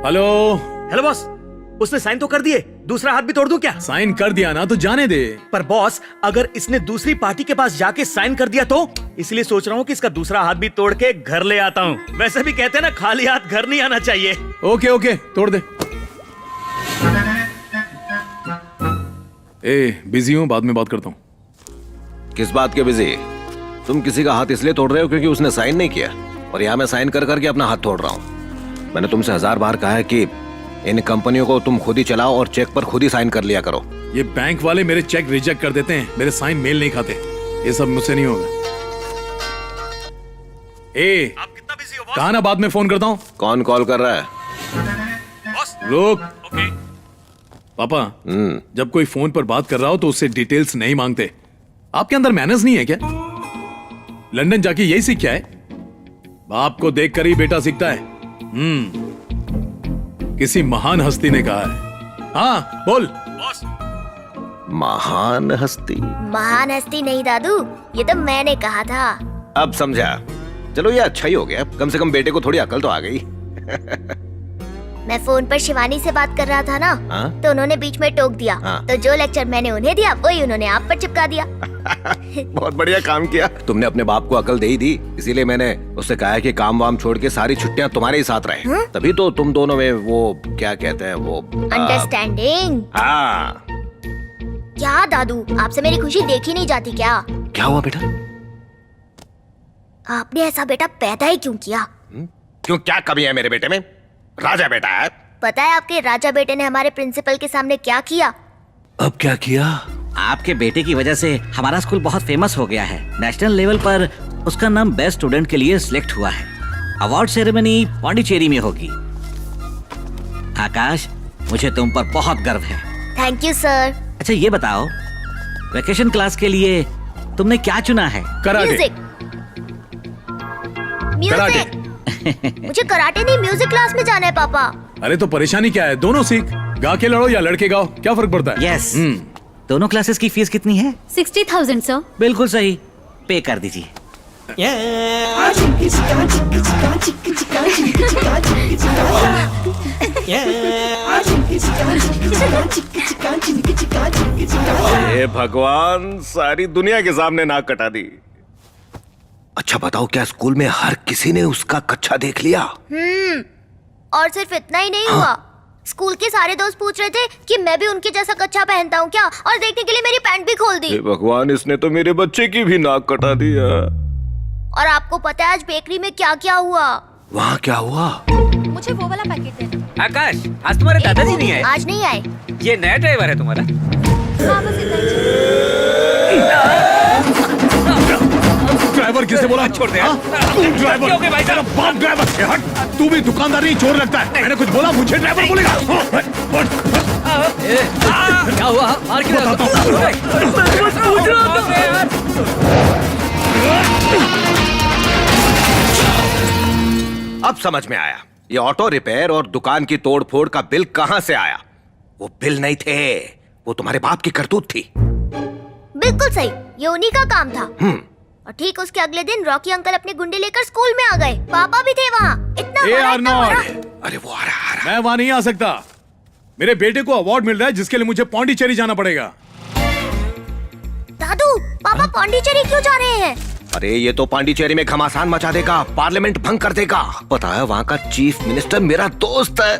Hello. Hello boss, उसने sign तो कर दिए, दूसरा हाथ भी तोड़ दूं क्या? साइन कर दिया ना तो जाने दे। पर बॉस, अगर इसने दूसरी पार्टी के पास जाके साइन कर दिया तो? इसलिए सोच रहा हूँ कि इसका दूसरा हाथ भी तोड़ के घर ले आता हूँ। वैसे भी कहते हैं ना, खाली हाथ घर नहीं आना चाहिए। ओके ओके, तोड़ दे। बिजी हूँ, बाद में बात करता हूँ। किस बात के बिजी? तुम किसी का हाथ इसलिए तोड़ रहे हो क्योंकि उसने साइन नहीं किया, और यहाँ मैं साइन कर करके अपना हाथ तोड़ रहा हूँ। मैंने तुमसे 1000 बार कहा है कि इन कंपनियों को तुम खुद ही चलाओ और चेक पर खुद ही साइन कर लिया करो। ये बैंक वाले मेरे चेक रिजेक्ट कर देते हैं, मेरे साइन मेल नहीं खाते। ये सब मुझसे नहीं होगा। आप कितना बिजी हो बॉस? कहा ना, बाद में फोन करता हूँ। कौन कॉल कर रहा है? बॉस रुक। ओके। पापा, जब कोई फोन पर बात कर रहा हो तो उससे डिटेल्स नहीं मांगते। आपके अंदर मैनर्स नहीं है क्या? लंदन जाके यही सीखा है? बाप को देखकर ही बेटा सीखता है। किसी महान हस्ती ने कहा है। हाँ बोल। बॉस, महान हस्ती? महान हस्ती नहीं दादू, ये तो मैंने कहा था। अब समझा। चलो ये अच्छा ही हो गया, कम से कम बेटे को थोड़ी अकल तो आ गई। मैं फोन पर शिवानी से बात कर रहा था ना, तो उन्होंने बीच में टोक दिया। तो जो लेक्चर मैंने उन्हें दिया वही उन्होंने आप पर चिपका दिया। बहुत बढ़िया काम किया। तुमने अपने बाप को अकल दे ही दी, इसीलिए मैंने उससे कहा है कि काम वाम छोड़ के सारी छुट्टियां तुम्हारे ही साथ रहे। तभी तो तुम दोनों में वो क्या कहते हैं, वो अंडरस्टैंडिंग। हाँ। क्या दादू, आपसे मेरी खुशी देखी नहीं जाती क्या? क्या हुआ बेटा? आपने ऐसा बेटा पैदा ही क्यों किया? क्यों, क्या कमी है मेरे बेटे में? राजा बेटा है। पता है आपके राजा बेटे ने हमारे प्रिंसिपल के सामने क्या किया? अब क्या किया? आपके बेटे की वजह से हमारा स्कूल बहुत फेमस हो गया है। नेशनल लेवल पर उसका नाम बेस्ट स्टूडेंट के लिए सिलेक्ट हुआ है। अवार्ड सेरेमनी पौंडीचेरी में होगी। आकाश, मुझे तुम पर बहुत गर्व है। Thank you sir. अच्छा ये बताओ, वेकेशन क्लास के लिए तुमने क्या चुना है? कराटे। म्यूजिक। कराटे। मुझे कराटे नहीं, म्यूजिक क्लास में जाना है पापा। अरे तो परेशानी क्या है, दोनों सीख। गा के लड़ो या लड़के गाओ, क्या फर्क पड़ता है? यस। दोनों क्लासेस की फीस कितनी है? 60,000 सर। बिल्कुल सही, पे कर दीजिए। हे भगवान, सारी दुनिया के सामने नाक कटा दी। अच्छा बताओ, क्या स्कूल में हर किसी ने उसका कच्छा देख लिया? और सिर्फ इतना ही नहीं हुआ, स्कूल के सारे दोस्त पूछ रहे थे कि मैं भी उनके जैसा कच्छा पहनता हूँ क्या, और देखने के लिए मेरी पैंट भी खोल दी। हे भगवान, इसने तो मेरे बच्चे की भी नाक कटा दिया। और आपको पता है आज बेकरी में क्या क्या हुआ? वहाँ क्या हुआ? मुझे वो वाला पैकेट देना। आकाश, आज तुम्हारे दादाजी नहीं आए? आज नहीं आए। ये नया ड्राइवर है तुम्हारा? हाँ, बस इतना ही। ड्राइवर किसने बोला? छोड़ दे। तू ड्राइवर? क्यों भाई साहब? बाप ड्राइवर है, हट। तू भी दुकानदार नहीं, चोर लगता है। मैंने कुछ बोला, मुझे ड्राइवर बोलेगा? क्या हुआ? मार क्यों रहा अब समझ में आया, ये ऑटो रिपेयर और दुकान की तोड़ फोड़ का बिल कहाँ से आया। वो बिल नहीं थे, वो तुम्हारे बाप की करतूत थी। बिल्कुल सही, ये उन्हीं का काम था। और ठीक उसके अगले दिन रॉकी अंकल अपने गुंडे लेकर स्कूल में आ गए। पापा भी थे वहाँ। इतना बड़ा। अरे वो आ रहा। मैं वहां नहीं आ सकता। मेरे बेटे को अवार्ड मिल रहा है जिसके लिए मुझे पौंडीचेरी जाना पड़ेगा। दादू, पापा पौंडीचेरी क्यों जा रहे हैं? अरे ये तो पांडिचेरी में घमासान मचा देगा, पार्लियामेंट भंग कर देगा। पता है, वहाँ का चीफ मिनिस्टर मेरा दोस्त है।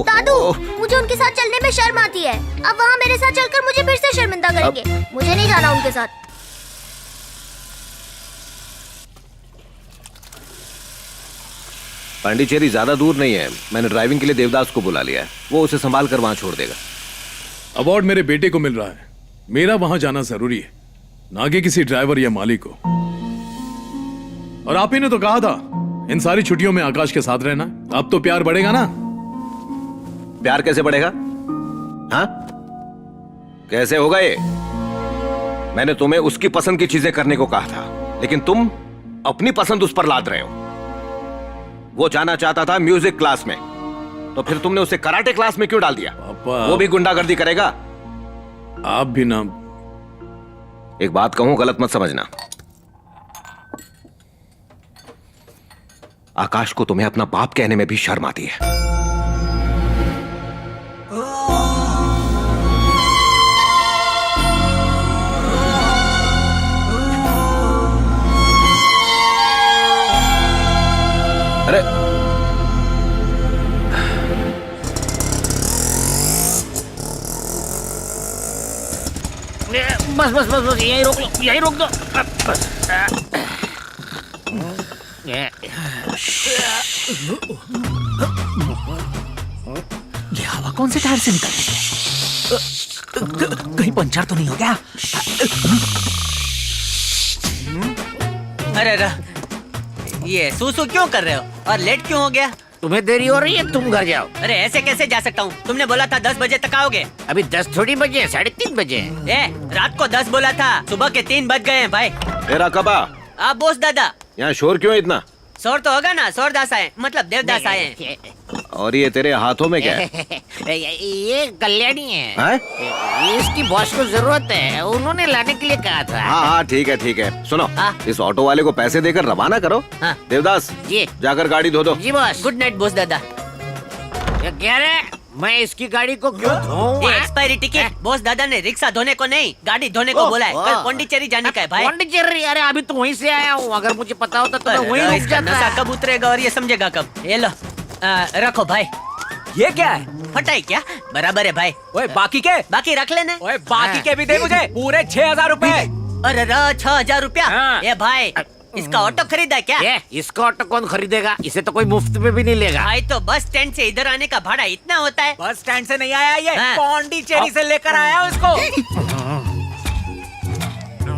दादू, मुझे उनके साथ चलने में शर्म आती है। अब वहाँ मेरे साथ चलकर मुझे फिर से शर्मिंदा करेंगे। मुझे नहीं जाना उनके साथ। पांडिचेरी ज्यादा दूर नहीं है, मैंने ड्राइविंग के लिए देवदास को बुला लिया है, वो उसे संभाल कर वहाँ छोड़ देगा। अवार्ड मेरे बेटे को मिल रहा है, मेरा वहां जाना जरूरी है, ना कि किसी ड्राइवर या मालिक को। और आप ही ने तो कहा था इन सारी छुट्टियों में आकाश के साथ रहना। अब तो प्यार बढ़ेगा ना? प्यार कैसे बढ़ेगा? हाँ, कैसे होगा ये? मैंने तुम्हें उसकी पसंद की चीजें करने को कहा था, लेकिन तुम अपनी पसंद उस पर लाद रहे हो। वो जाना चाहता था म्यूजिक क्लास में, तो फिर तुमने उसे कराटे क्लास में क्यों डाल दिया? पापा, वो भी गुंडागर्दी करेगा। आप भी ना। एक बात कहूं, गलत मत समझना। आकाश को तुम्हें अपना बाप कहने में भी शर्म आती है। बस बस बस बस यहीं रोक लो, यहीं रोक दो। बस। ये हवा कौन से टायर से निकल रही है? कहीं पंचर तो नहीं हो गया? अरे ये सूसू क्यों कर रहे हो और लेट क्यों हो गया? तुम्हें देरी हो रही है, तुम घर जाओ। अरे ऐसे कैसे जा सकता हूँ? तुमने बोला था 10 बजे तक आओगे। अभी 10 थोड़ी बजे, 3:30 बजे। रात को 10 बोला था, सुबह के 3 बज गए हैं भाई। तेरा कबा आप बोस दादा। यहाँ शोर क्यों है इतना? शोर तो होगा ना, शोरदास आए मतलब देवदास आए हैं। और ये तेरे हाथों में क्या है? ये कल्याणी है। हैं? इसकी बॉस को जरूरत है, उन्होंने लाने के लिए कहा था। हाँ हाँ ठीक है। सुनो, हाँ। इस ऑटो वाले को पैसे देकर रवाना करो। हाँ। देवदास जी। जाकर गाड़ी धो दो। जी बॉस। गुड नाइट बोस दादा। क्या कह रहे? मैं इसकी गाड़ी को क्यों धोऊं? ये एक्सपायरी टिकट बोस दादा ने रिक्शा धोने को नहीं, गाड़ी धोने को बोला है। कल पौंडीचेरी जाने का है भाई। पौंडीचेरी? अरे अभी तो वहीं से आया हूँ, अगर मुझे पता होता तो मैं वहीं रुक इसका नशा जाता। कब उतरेगा और ये समझेगा कब? ये लो रखो भाई। ये क्या है? फटाई क्या? बराबर है भाई। ओए बाकी के? बाकी रख लेने। ओए बाकी के भी दे मुझे, पूरे 6,000 रुपए। अरे 6,000 रुपया? हाँ। ये भाई इसका ऑटो खरीदा है क्या? ये इसका ऑटो कौन खरीदेगा? इसे तो कोई मुफ्त में भी नहीं लेगा। भाई तो बस स्टैंड से इधर आने का भाड़ा इतना होता है? बस स्टैंड से नहीं आया ये, हाँ। पौंडीचेरी से लेकर आया हूँ इसको।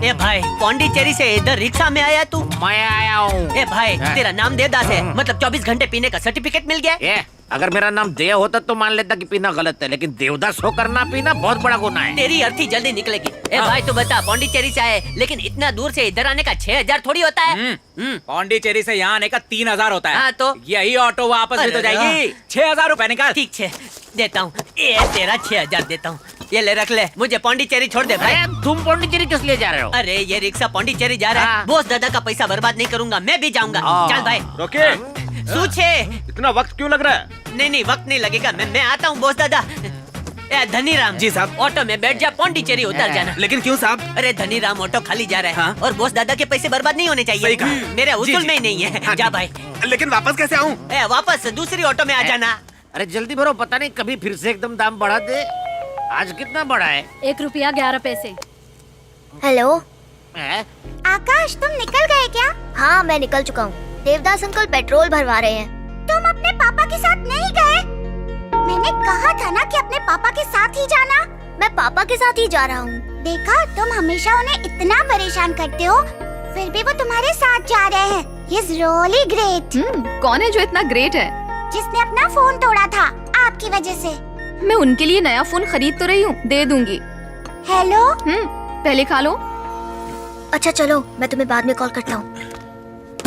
ए भाई पौंडीचेरी से इधर रिक्शा में आया तू? मैं आया हूँ। ए भाई हाँ। तेरा नाम देवदास है, मतलब 24 घंटे पीने का सर्टिफिकेट मिल गया? ये अगर मेरा नाम देव होता तो मान लेता कि पीना गलत है, लेकिन देवदास होकर ना पीना बहुत बड़ा गुनाह है। तेरी अर्थी जल्दी निकलेगी। ए भाई तू बता, पौंडीचेरी से आए लेकिन इतना दूर से इधर आने का 6,000 थोड़ी होता है? पौंडीचेरी से यहाँ आने का 3,000 होता है। हाँ, तो? यही ऑटो वापस भी तो अरे जाएगी। 6,000 रुपए निकाल। ठीक है देता हूँ, ये तेरा 6,000 देता हूँ। ये ले रख ले, मुझे पौंडीचेरी छोड़ दे भाई। अरे तुम पौंडीचेरी किस लिए जा रहे हो? अरे ये रिक्शा पौंडीचेरी जा रहा है, हाँ। बोस दादा का पैसा बर्बाद नहीं करूंगा, मैं भी जाऊंगा। चल भाई। रोके, सूछे। इतना वक्त क्यों लग रहा है? नहीं वक्त नहीं लगेगा, मैं आता हूँ बोस दादा। ए धनीराम जी साहब। ऑटो में बैठ जा, पौंडीचेरी उतर जाना। लेकिन क्यों साहब? अरे धनीराम ऑटो खाली जा रहा है। हाँ? और बोस दादा के पैसे बर्बाद नहीं होने चाहिए। सही कहा। मेरे जी, उसूल जी। में ही नहीं है। हाँ, जा भाई। लेकिन वापस कैसे आऊँ? ए वापस दूसरी ऑटो में आ जाना। अरे जल्दी भरो, पता नहीं कभी फिर से एकदम दाम बढ़ा दे। आज कितना बढ़ा है? 1 रुपया 11 पैसे। हेलो हैं? आकाश, तुम निकल गए क्या? हाँ मैं निकल चुका हूँ। देवदास अंकल पेट्रोल भरवा रहे हैं। तुम अपने पापा के साथ नहीं गए? मैंने कहा था ना कि अपने पापा के साथ ही जाना। मैं पापा के साथ ही जा रहा हूँ। देखा, तुम हमेशा उन्हें इतना परेशान करते हो, फिर भी वो तुम्हारे साथ जा रहे हैं। He is really great। कौन है जो इतना ग्रेट है? जिसने अपना फोन तोड़ा था आपकी वजह से। मैं उनके लिए नया फोन खरीद तो रही हूँ, दे दूंगी। हेलो। पहले खा लो। अच्छा चलो, मैं तुम्हें बाद में कॉल करता हूँ।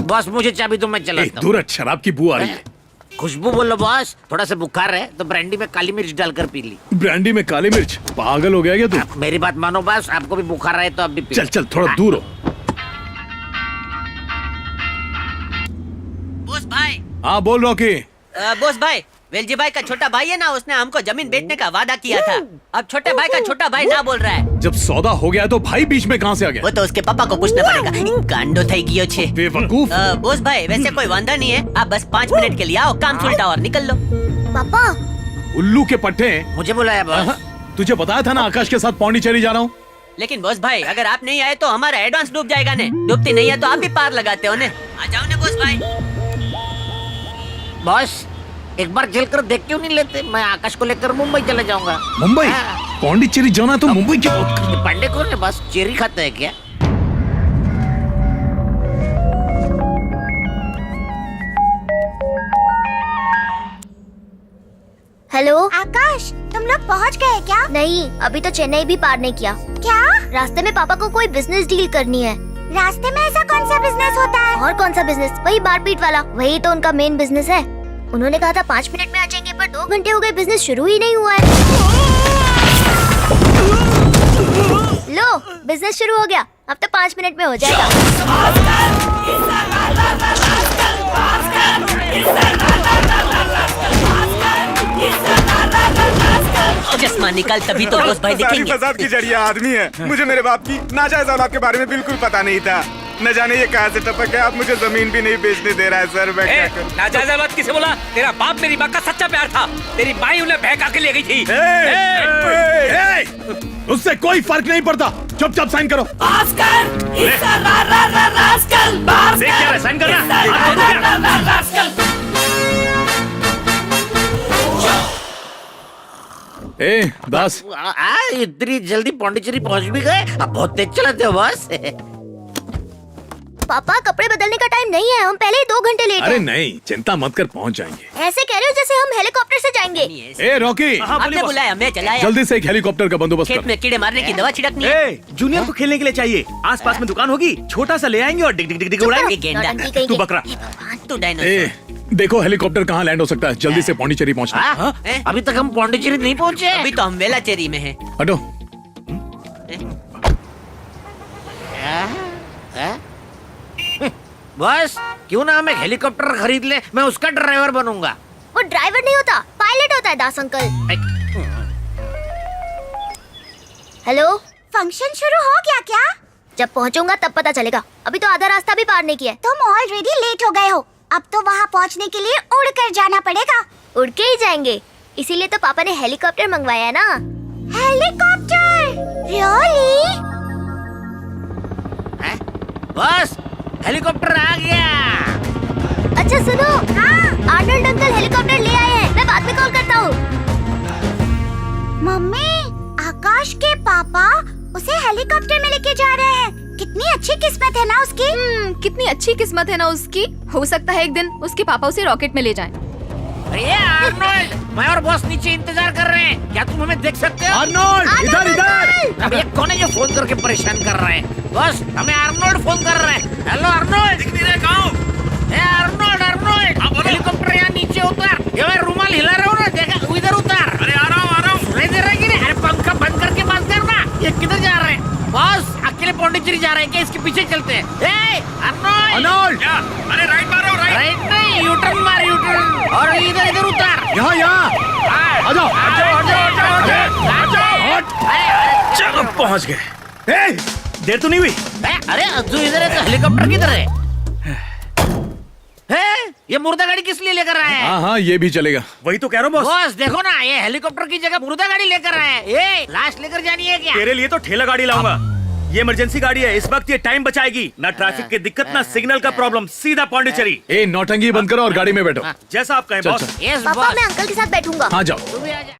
बॉस मुझे चाबी दो, मैं चलाता हूँ। दूर शराब की बू आ रही है। खुशबू बोलो बॉस। थोड़ा सा बुखार है तो ब्रांडी में काली मिर्च डालकर पी ली। ब्रांडी में काली मिर्च? पागल हो गया क्या तू? मेरी बात मानो बॉस, आपको भी बुखार रहे तो आप भी पी लो। चल थोड़ा दूर हो। बोस भाई। हाँ बोल रॉकी। बोस भाई, वेलजी भाई का छोटा भाई है ना, उसने हमको जमीन बेचने का वादा किया था। अब छोटे भाई का छोटा भाई ना बोल रहा है। जब सौदा हो गया तो भाई बीच में कहाँ से आ गया? वो तो उसके पापा को पूछना पड़ेगा। गांडो થઈ ગયો છે। बेवकूफ। बोस भाई वैसे कोई वांदा नहीं है, आप बस 5 मिनट के लिए आओ, काम सुलटा और निकल लो। पापा। उल्लू के पट्टे। मुझे बुलाया बॉस। तुझे बताया था ना आकाश के साथ पौंडीचेरी जा रहा हूँ। लेकिन बोस भाई अगर आप नहीं आए तो हमारा एडवांस डूब जाएगा ने। डूबती नहीं है तो आप भी पार लगाते हो ने। आ जाओ ने बोस भाई। बॉस एक बार चल कर देख क्यों नहीं लेते? मैं आकाश को लेकर मुंबई चला जाऊंगा। मुंबई? हाँ। पौंडीचेरी जाना तो मुंबई की बात कर। ये पांडे कौन है बॉस? चेरी खाता है क्या? हेलो आकाश, तुम लोग पहुंच गए क्या? नहीं, अभी तो चेन्नई भी पार नहीं किया। क्या? रास्ते में पापा को कोई बिजनेस डील करनी है। रास्ते में ऐसा कौन सा बिजनेस होता है? और कौन सा बिजनेस? वही मारपीट वाला, वही तो उनका मेन बिजनेस है। उन्होंने कहा था 5 मिनट में आ जाएंगे, पर 2 घंटे हो गए, बिजनेस शुरू ही नहीं हुआ है। लो, बिजनेस शुरू हो गया, अब तो 5 मिनट में हो जाएगा। चश्मा निकाल, तभी तो बोस भाई दिखेंगे। फसाद की जड़िया आदमी है। मुझे मेरे बाप की नाजायज औलाद के बारे में बिल्कुल पता नहीं था। न जाने ये कहाँ से टपक गया, अब मुझे जमीन भी नहीं बेचने दे रहा है सर। मैं क्या करूं? नाजायज बात किसे बोला? तेरा बाप मेरी माँ का सच्चा प्यार था। तेरी माँ ही उन्हें बहका के ले गई थी। उससे कोई फर्क नहीं पड़ता, चुपचाप साइन करो। साइन करना। ए दास, इतनी जल्दी पौंडीचेरी पहुंच भी गए? अब बहुत तेज चलाते हो बॉस। पापा कपड़े बदलने का टाइम नहीं है, हम पहले ही 2 घंटे लेट अरे हैं। नहीं, चिंता मत कर, पहुंच जाएंगे। ऐसे कह रहे हो जैसे हम हेलीकॉप्टर से जाएंगे। ए रॉकी, आपने बुलाया, मैं चलाया। जल्दी से एक हेलीकॉप्टर का बंदोडास्त खेत कर। में कीड़े मारने की दवा छिड़कनी है। जूनियर को खेलने के लिए चाहिए। आसपास में दुकान होगी, छोटा सा ले आएंगे और डिग डिग डिग डिग उड़ाएंगे। ये गेंडा। नौटंकी कहीं तू के। बकरा। हे भगवान। तू डायनासोर। ए देखो हेलीकॉप्टर कहाँ लैंड हो सकता है, जल्दी से पौंडीचेरी पहुंचना। हाँ? अभी तक हम पौंडीचेरी नहीं पहुंचे। अभी तो हम वेलाचेरी में हैं। हटो। बॉस क्यों ना हम एक हेलीकॉप्टर खरीद ले, मैं उसका ड्राइवर बनूंगा। वो ड्राइवर नहीं होता, पायलट होता है दास अंकल। हेलो, फंक्शन शुरू हो गया क्या? जब पहुंचूंगा तब पता चलेगा, अभी तो आधा रास्ता भी पार नहीं किया। तुम ऑलरेडी लेट हो गए हो, अब तो वहाँ पहुँचने के लिए उड़ कर जाना पड़ेगा। उड़ के ही जाएंगे, इसीलिए तो पापा ने हेलीकॉप्टर मंगवाया ना। हेलीकॉप्टर? रियली? बॉस हेलीकॉप्टर आ गया। अच्छा सुनो, हाँ आर्नल्ड अंकल हेलीकॉप्टर ले आए हैं, मैं बाद में कॉल करता हूँ। मम्मी, आकाश के पापा उसे हेलीकॉप्टर में लेके जा रहे हैं। कितनी अच्छी किस्मत है ना उसकी। कितनी अच्छी किस्मत है ना उसकी। हो सकता है एक दिन उसके पापा उसे रॉकेट में ले जाएं। अरे आर्नोल्ड, मैं और बॉस नीचे इंतजार कर रहे हैं, क्या तुम हमें देख सकते हो? आर्नोल्ड, इधर इधर। अब ये कौन है जो फोन करके परेशान कर रहे हैं? बॉस हमें आर्नोल्ड फोन कर रहे हैं। Hello Arnold. दिख नहीं रहा कहाँ? ए आर्नोल्ड, हेलीकॉप्टर यहाँ नीचे उतर। ये मैं रुमाल हिला रहा हूँ ना, देखा इधर उतर। अरे आ रहा हूँ। सुनाई दे रहा है कि नहीं? अरे पंखा बंद करके बात करना। ये किधर जा रहे हैं? बॉस अकेले पौंडीचेरी जा रहे हैं क्या? इसके पीछे चलते हैं। ए आर्नोल्ड, क्या? अरे राइट मारो, राइट नहीं, यूटर्न मार, यूटर्न। और इधर इधर उतर। यहाँ यहाँ आ जाओ। चलो पहुँच गए। देर तो नहीं हुई? अरे तू इधर है तो हेलीकॉप्टर किधर है? ये मुर्दा गाड़ी किस लिए लेकर आए हैं? हाँ हाँ, ये भी चलेगा। वही तो कह रहा हूँ बॉस। बॉस देखो ना, ये हेलीकॉप्टर की जगह मुर्दा गाड़ी लेकर आए हैं। ये लाश लेकर जानी है क्या? तेरे लिए तो ठेला गाड़ी लाऊंगा। ये इमरजेंसी गाड़ी है, इस वक्त ये टाइम बचाएगी। ना ट्रैफिक की दिक्कत, ना सिग्नल का प्रॉब्लम, सीधा पौंडीचेरी। ए नौटंकी बंद करो और गाड़ी में बैठो। जैसा आप कहें चल, बॉस। चल। यस पापा बॉस, मैं अंकल के साथ बैठूंगा। हाँ जाओ। तू भी आ जा।